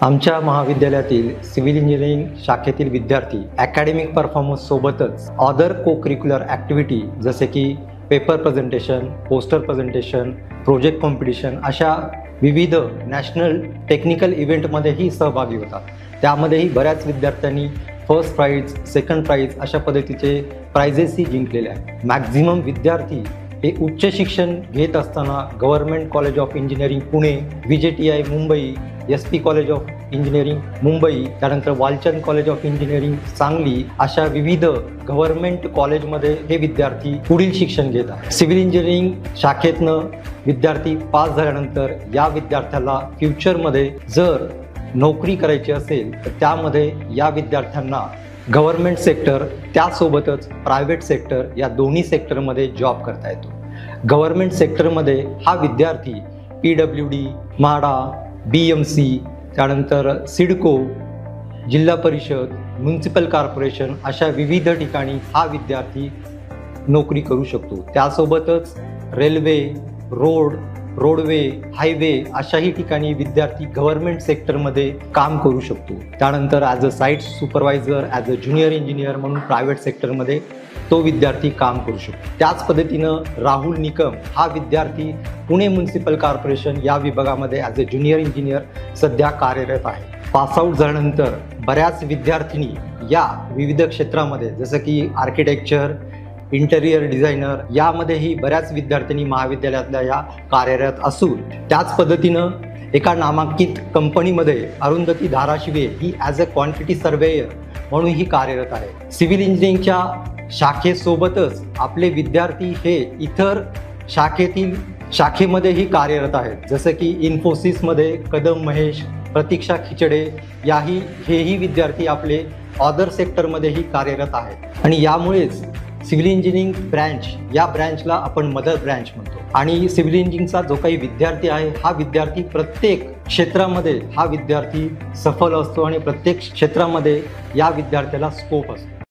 आमच्या महाविद्यालयातील civil engineering शाखेतील विद्यार्थी अकॅडमिक परफॉर्मन्स सोबतच अदर को करिक्युलर ॲक्टिव्हिटी जसे की paper presentation, poster presentation, project competition अशा विविध नॅशनल टेक्निकल इव्हेंटमध्येही सहभागी होतात. त्यामध्येही बऱ्याच विद्यार्थ्यांनी फर्स्ट प्राइज, सेकंड प्राइज अशा पद्धतीचे प्राइजेसही जिंकलेले आहेत. मॅक्झिमम विद्यार्थी हे उच्च शिक्षण घेत असताना government college of engineering Pune, VJTI Mumbai, SP college of engineering Mumbai, त्यानंतर Walchand college of engineering Sangli अशा विविध गव्हर्नमेंट कॉलेजमध्ये हे विद्यार्थी पुढील शिक्षण घेत आहेत. सिव्हिल इंजिनिअरिंग शाखेतनं विद्यार्थी पास झाल्यानंतर या विद्यार्थ्याला फ्युचरमध्ये जर नोकरी करायची असेल तर त्यामध्ये या विद्यार्थ्यांना गव्हर्नमेंट सेक्टर त्यासोबतच प्रायव्हेट सेक्टर या दोन्ही सेक्टरमध्ये जॉब करता येतो. गव्हर्नमेंट सेक्टरमध्ये हा विद्यार्थी PWD, म्हाडा, BMC, त्यानंतर सिडको, जिल्हा परिषद, म्युनिसिपल कॉर्पोरेशन अशा विविध ठिकाणी हा विद्यार्थी नोकरी करू शकतो. त्यासोबतच रेल्वे, रोडवे, हायवे अशाही ठिकाणी विद्यार्थी गव्हर्नमेंट सेक्टरमध्ये काम करू शकतो. त्यानंतर as a site supervisor, as a junior engineer म्हणून प्रायव्हेट सेक्टरमध्ये तो विद्यार्थी काम करू शकतो. त्याच पद्धतीनं राहुल निकम हा विद्यार्थी पुणे म्युनिसिपल कॉर्पोरेशन या विभागामध्ये ॲज अ ज्युनियर इंजिनियर सध्या कार्यरत आहे. पासआउट झाल्यानंतर बऱ्याच विद्यार्थिनी या विविध क्षेत्रामध्ये जसं की आर्किटेक्चर, इंटेरियर डिझायनर यामध्येही बऱ्याच विद्यार्थ्यांनी महाविद्यालयातल्या या कार्यरत असून त्याच पद्धतीनं एका नामांकित कंपनीमध्ये अरुंधती धाराशिवे ही ॲज अ क्वांटिटी सर्वेयर म्हणून ही कार्यरत आहे. सिव्हिल इंजिनिअरिंगच्या शाखेसोबतच आपले विद्यार्थी हे इतर शाखेमध्येही कार्यरत आहेत. जसं की इन्फोसिसमध्ये कदम महेश, प्रतीक्षा खिचडे हेही विद्यार्थी आपले अदर सेक्टरमध्येही कार्यरत आहेत. आणि यामुळेच सिव्हिल इंजिनिअरिंग ब्रँच या ब्रँचला आपण मदर ब्रँच म्हणतो. आणि सिव्हिल इंजिनिअरिंगचा जो काही विद्यार्थी आहे हा विद्यार्थी प्रत्येक क्षेत्रामध्ये हा विद्यार्थी सफल असतो आणि प्रत्येक क्षेत्रामध्ये या विद्यार्थ्याला स्कोप असतो.